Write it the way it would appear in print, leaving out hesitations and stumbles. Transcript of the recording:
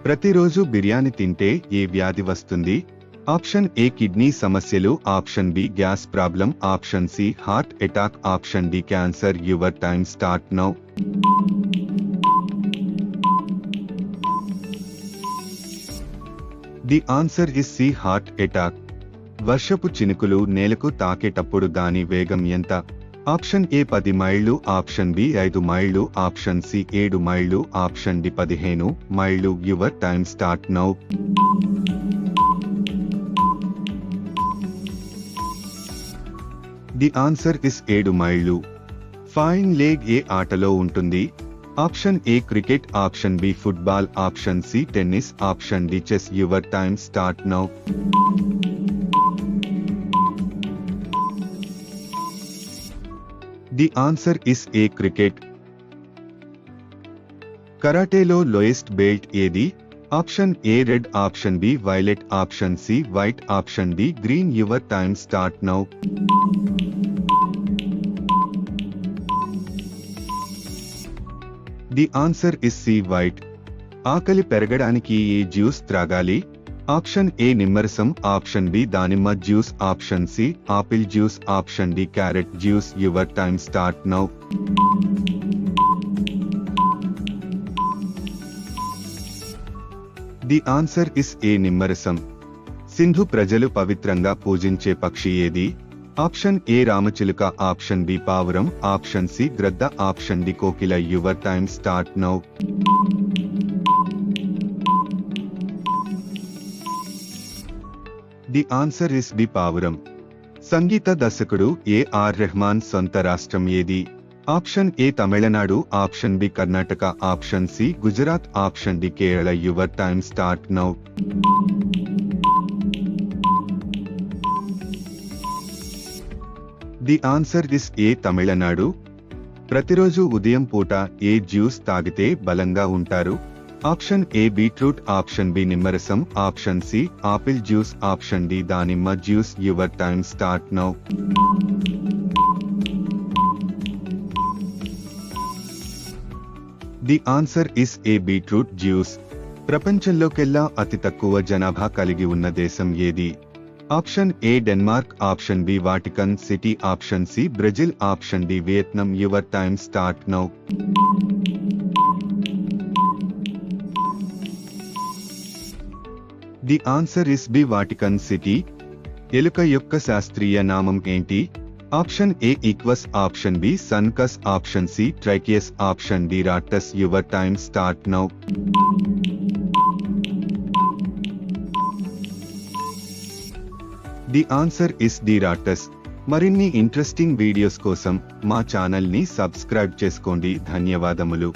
ప్రతిరోజు బిర్యానీ తింటే ఏ వ్యాధి వస్తుంది? ఆప్షన్ ఏ కిడ్నీ సమస్యలు, option B gas problem, option C heart attack, option D cancer. Your time start now. The answer is C heart attack. వర్షపు చినుకులు నేలకు తాకేటప్పుడు దాని వేగం ఎంత? ఆప్షన్ ఏ 10 మైళ్ళు, ఆప్షన్ బి 5 మైళ్ళు, ఆప్షన్ సి 7 మైళ్ళు, ఆప్షన్ డి 15 మైళ్ళు. Your time start now. The answer is 7 మైళ్ళు. ఫైన్ లెగ్ ఏ ఆటలో ఉంటుంది? Option A cricket, option B football, option C tennis, option D chess. Your time start now. The answer is A cricket. కరాటేలో lowest belt ఏది? Option A red, option B violet, option C white, option D green. Your time start now. The answer is C white. ఆకలి పెరగడానికి ఏ juice త్రాగాలి? Option A నిమ్మరసం, option B దానిమ్మ juice, option C apple juice, option D carrot juice. Your time start now. The answer is A నిమ్మరసం. సింధు ప్రజలు పవిత్రంగా పూజించే పక్షి ఏది? ఆప్షన్ ఏ రామచిలుక, ఆప్షన్ బి పావురం, ఆప్షన్ సి గ్రద్ద, ఆప్షన్ డి కోకిల. Your time start now. The answer is D పావురం. సంగీత దర్శకుడు ఏఆర్ రెహమాన్ సొంత రాష్ట్రం ఏది? Option A Tamil Nadu, option B Karnataka, option C Gujarat, option D Kerala. Your time start now. The answer is A Tamil Nadu. ప్రతిరోజు ఉదయం పూట ఏ జ్యూస్ తాగితే బలంగా ఉంటారు? Option A beetroot, option B నిమ్మరసం, option C apple juice, option D దానిమ్మ juice. Your time start now. The answer is A beetroot juice. ప్రపంచంలోకెల్లా అతి తక్కువ జనాభా కలిగి ఉన్న దేశం ఏది? Option A Denmark, option B Vatican city, option C Brazil, option D Vietnam. Your time start now. The answer is B Vatican city. ఎలుక యొక్క శాస్త్రీయ నామం ఏంటి? Option A equus, option B suncus, option C trichius, option D rattus. Your time start now. The answer is the rattus. మరిన్ని interesting videos కోసం మా channel ని subscribe చేసుకోండి. ధన్యవాదములు.